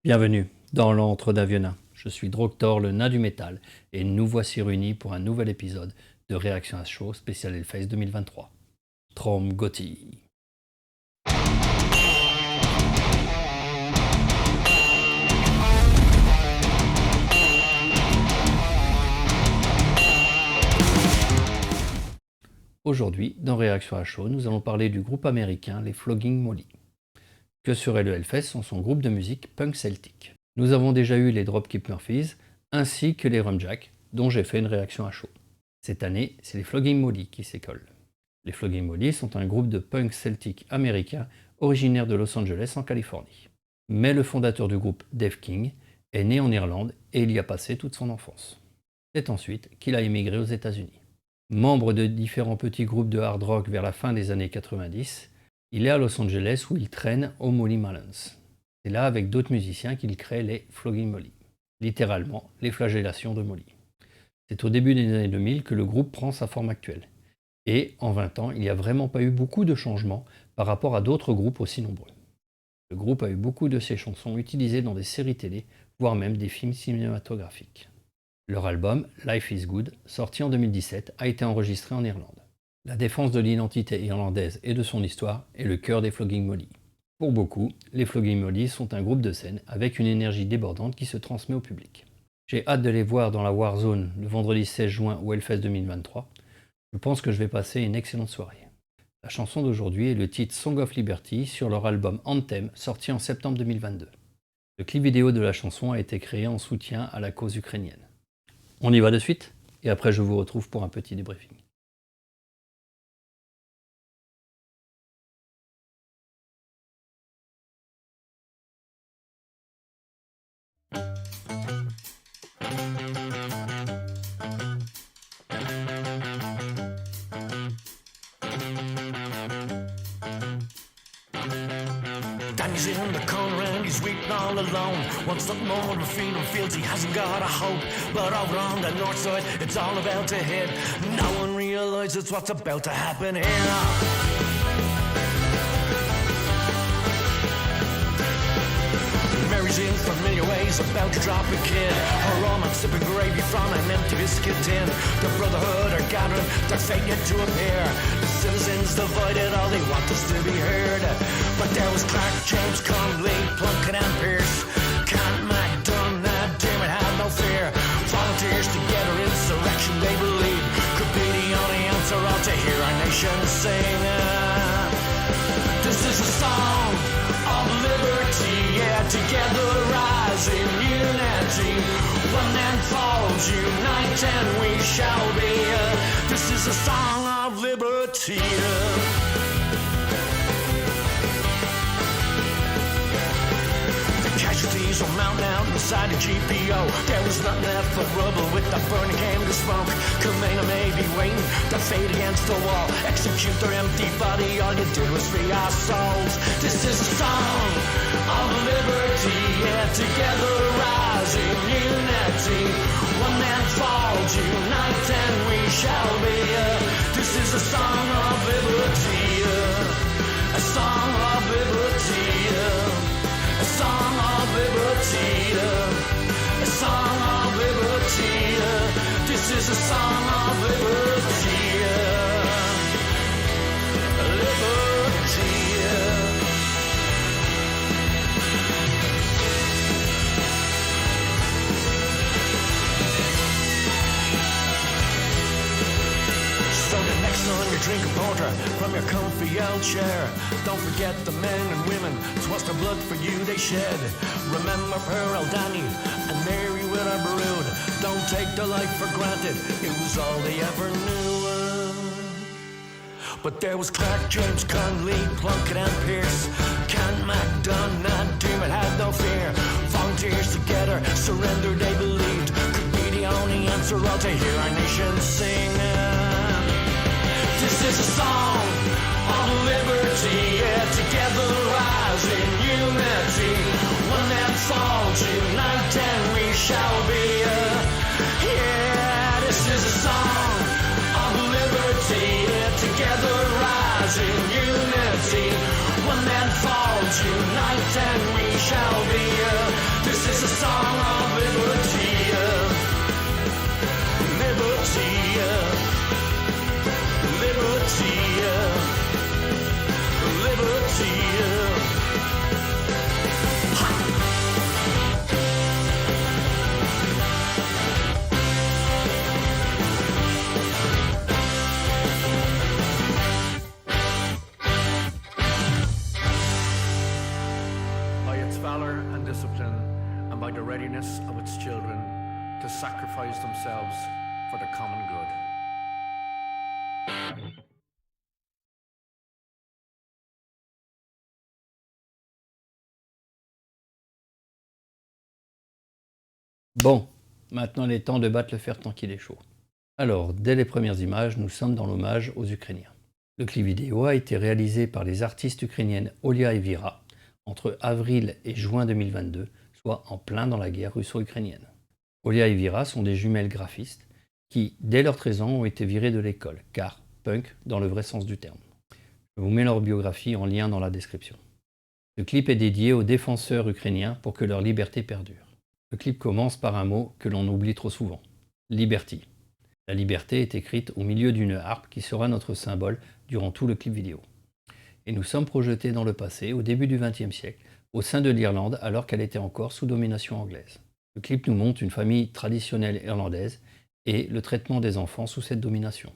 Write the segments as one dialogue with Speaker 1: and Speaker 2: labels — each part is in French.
Speaker 1: Bienvenue dans l'antre d'Avionin. Je suis Droctor, le nain du métal, et nous voici réunis pour un nouvel épisode de Réaction à chaud spécial Hellfest 2023. Trom Gotti. Aujourd'hui, dans Réaction à chaud, nous allons parler du groupe américain les Flogging Molly. Que serait le Hellfest sans son groupe de musique punk celtique? Nous avons déjà eu les Dropkick Murphys, ainsi que les Rumjack, dont j'ai fait une réaction à chaud. Cette année, c'est les Flogging Molly qui s'écollent. Les Flogging Molly sont un groupe de punk celtique américain originaire de Los Angeles en Californie. Mais le fondateur du groupe, Dave King, est né en Irlande et il y a passé toute son enfance. C'est ensuite qu'il a émigré aux États-Unis. Membre de différents petits groupes de hard rock vers la fin des années 90, il est à Los Angeles où il traîne au Molly Malons. C'est là avec d'autres musiciens qu'il crée les Flogging Molly, littéralement les flagellations de Molly. C'est au début des années 2000 que le groupe prend sa forme actuelle. Et en 20 ans, il n'y a vraiment pas eu beaucoup de changements par rapport à d'autres groupes aussi nombreux. Le groupe a eu beaucoup de ses chansons utilisées dans des séries télé, voire même des films cinématographiques. Leur album, Life is Good, sorti en 2017, a été enregistré en Irlande. La défense de l'identité irlandaise et de son histoire est le cœur des Flogging Molly. Pour beaucoup, les Flogging Molly sont un groupe de scène avec une énergie débordante qui se transmet au public. J'ai hâte de les voir dans la Warzone le vendredi 16 juin au Hellfest 2023. Je pense que je vais passer une excellente soirée. La chanson d'aujourd'hui est le titre Song of Liberty sur leur album Anthem sorti en septembre 2022. Le clip vidéo de la chanson a été créé en soutien à la cause ukrainienne. On y va de suite et après je vous retrouve pour un petit débriefing.
Speaker 2: Danny's in the corner and he's weeping all alone. Wants something more to feed him, feels he hasn't got a hope. But over on the north side, it's all about to hit. No one realizes what's about to happen here. Mary's in familiar ways, about to drop a kid. Her arm and sipping gravy from an empty biscuit tin. The brotherhood are gathering, they're fate yet to appear. The citizens divided, all they want is to be heard. But there was Clark, James, Conley, Plunkett and Pierce. Kant, MacDonald, Dermot had no fear. Volunteers together, insurrection they believe could be the only answer all to hear our nation sing. This is a song of liberty, yeah, together rise in unity. One man falls, unite and we shall be. This is a song of liberty. Casualties will mount out inside the GPO. There was nothing left but rubble with the burning came to smoke. Kamehameha may be waiting to fade against the wall. Execute their empty body, all you did was free our souls. This is a song of liberty, yeah, together rise in unity. One man falls, unite and we shall be. This is a song of liberty, a song of liberty. A song of liberty, a song of liberty. This is a song of liberty, liberty. So the next time you drink a porter from your comfy old chair, don't forget the men and women, 'twas their blood for you they shed. Remember Pearl, Danny, and Mary with her brood. Don't take their life for granted, it was all they ever knew. But there was Clark, James, Conley, Plunkett and Pierce. Kant, MacDonald, Dermot had no fear. Volunteers together, surrender they believed could be the only answer all to hear our nation sing. This is a song of liberty, yeah, together rise in unity. One man falls, unite and we shall be. Yeah, this is a song of liberty, yeah, together rise in unity. One man falls, unite and we shall be. and discipline, and by the readiness of its children to sacrifice themselves for the common good.
Speaker 1: Bon, maintenant il est temps de battre le fer tant qu'il est chaud. Alors, dès les premières images, nous sommes dans l'hommage aux Ukrainiens. Le clip vidéo a été réalisé par les artistes ukrainiennes Olia et Vira entre avril et juin 2022, soit en plein dans la guerre russo-ukrainienne. Olia et Vira sont des jumelles graphistes qui, dès leurs 13 ans, ont été virées de l'école, car punk dans le vrai sens du terme. Je vous mets leur biographie en lien dans la description. Le clip est dédié aux défenseurs ukrainiens pour que leur liberté perdure. Le clip commence par un mot que l'on oublie trop souvent, liberty. La liberté est écrite au milieu d'une harpe qui sera notre symbole durant tout le clip vidéo. Et nous sommes projetés dans le passé, au début du XXe siècle, au sein de l'Irlande alors qu'elle était encore sous domination anglaise. Le clip nous montre une famille traditionnelle irlandaise et le traitement des enfants sous cette domination.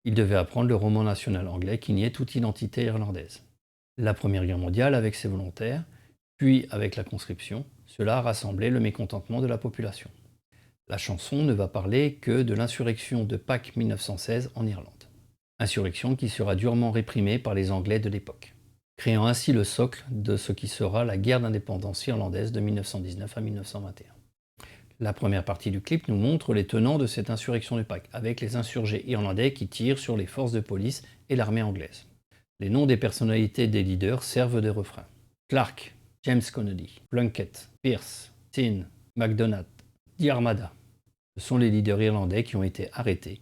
Speaker 1: Ils devaient apprendre le roman national anglais qui niait toute identité irlandaise. La Première Guerre mondiale avec ses volontaires, puis avec la conscription, cela a rassemblé le mécontentement de la population. La chanson ne va parler que de l'insurrection de Pâques 1916 en Irlande. Insurrection qui sera durement réprimée par les Anglais de l'époque, créant ainsi le socle de ce qui sera la guerre d'indépendance irlandaise de 1919 à 1921. La première partie du clip nous montre les tenants de cette insurrection de Pâques, avec les insurgés irlandais qui tirent sur les forces de police et l'armée anglaise. Les noms des personnalités des leaders servent de refrain. Clark, James Connolly, Plunkett, Pearce, Tin, MacDonald, Diarmada. Ce sont les leaders irlandais qui ont été arrêtés,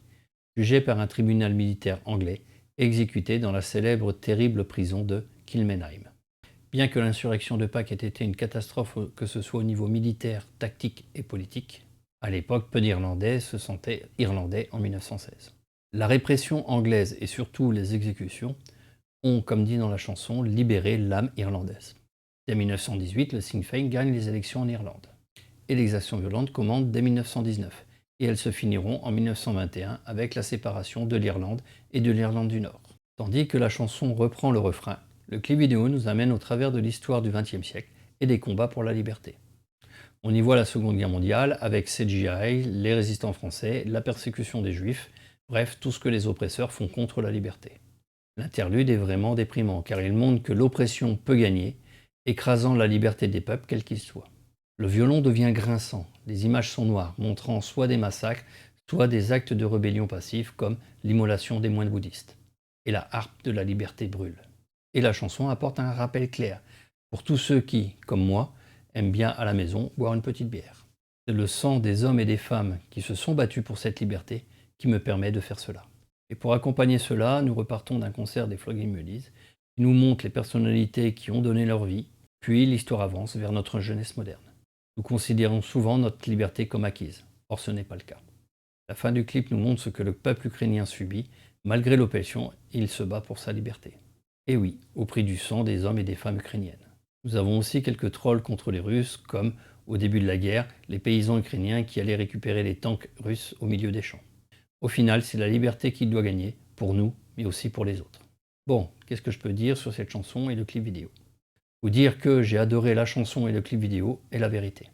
Speaker 1: jugés par un tribunal militaire anglais, et exécutés dans la célèbre terrible prison de Kilmainham. Bien que l'insurrection de Pâques ait été une catastrophe que ce soit au niveau militaire, tactique et politique, à l'époque, peu d'Irlandais se sentaient Irlandais en 1916. La répression anglaise et surtout les exécutions ont, comme dit dans la chanson, libéré l'âme irlandaise. Dès 1918, le Sinn Féin gagne les élections en Irlande. Et les actions violentes commencent dès 1919, et elles se finiront en 1921 avec la séparation de l'Irlande et de l'Irlande du Nord. Tandis que la chanson reprend le refrain, le clip vidéo nous amène au travers de l'histoire du XXe siècle et des combats pour la liberté. On y voit la Seconde Guerre mondiale avec CGI, les résistants français, la persécution des Juifs, bref, tout ce que les oppresseurs font contre la liberté. L'interlude est vraiment déprimant car il montre que l'oppression peut gagner, écrasant la liberté des peuples quels qu'ils soient. Le violon devient grinçant, les images sont noires, montrant soit des massacres, soit des actes de rébellion passifs comme l'immolation des moines bouddhistes. Et la harpe de la liberté brûle. Et la chanson apporte un rappel clair pour tous ceux qui, comme moi, aiment bien à la maison boire une petite bière. C'est le sang des hommes et des femmes qui se sont battus pour cette liberté qui me permet de faire cela. Et pour accompagner cela, nous repartons d'un concert des Flogging Molly qui nous montre les personnalités qui ont donné leur vie, puis l'histoire avance vers notre jeunesse moderne. Nous considérons souvent notre liberté comme acquise, or ce n'est pas le cas. La fin du clip nous montre ce que le peuple ukrainien subit, malgré l'oppression, il se bat pour sa liberté. Et oui, au prix du sang des hommes et des femmes ukrainiennes. Nous avons aussi quelques trolls contre les Russes, comme, au début de la guerre, les paysans ukrainiens qui allaient récupérer les tanks russes au milieu des champs. Au final, c'est la liberté qui doit gagner, pour nous, mais aussi pour les autres. Bon, qu'est-ce que je peux dire sur cette chanson et le clip vidéo? Vous dire que j'ai adoré la chanson et le clip vidéo est la vérité.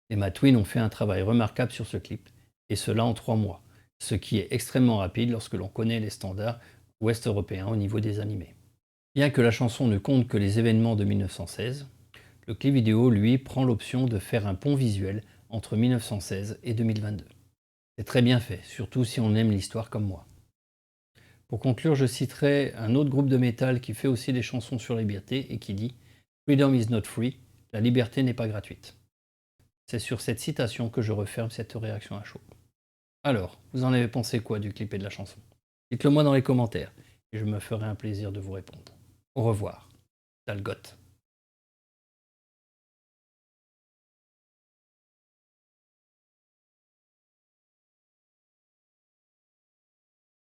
Speaker 1: Les Matwin ont fait un travail remarquable sur ce clip, et cela en 3 mois, ce qui est extrêmement rapide lorsque l'on connaît les standards ouest-européens au niveau des animés. Bien que la chanson ne compte que les événements de 1916, le clip vidéo, lui, prend l'option de faire un pont visuel entre 1916 et 2022. C'est très bien fait, surtout si on aime l'histoire comme moi. Pour conclure, je citerai un autre groupe de métal qui fait aussi des chansons sur la liberté et qui dit « Freedom is not free, la liberté n'est pas gratuite ». C'est sur cette citation que je referme cette réaction à chaud. Alors, vous en avez pensé quoi du clip et de la chanson? Dites-le moi dans les commentaires et je me ferai un plaisir de vous répondre. Au revoir. Dalgoth.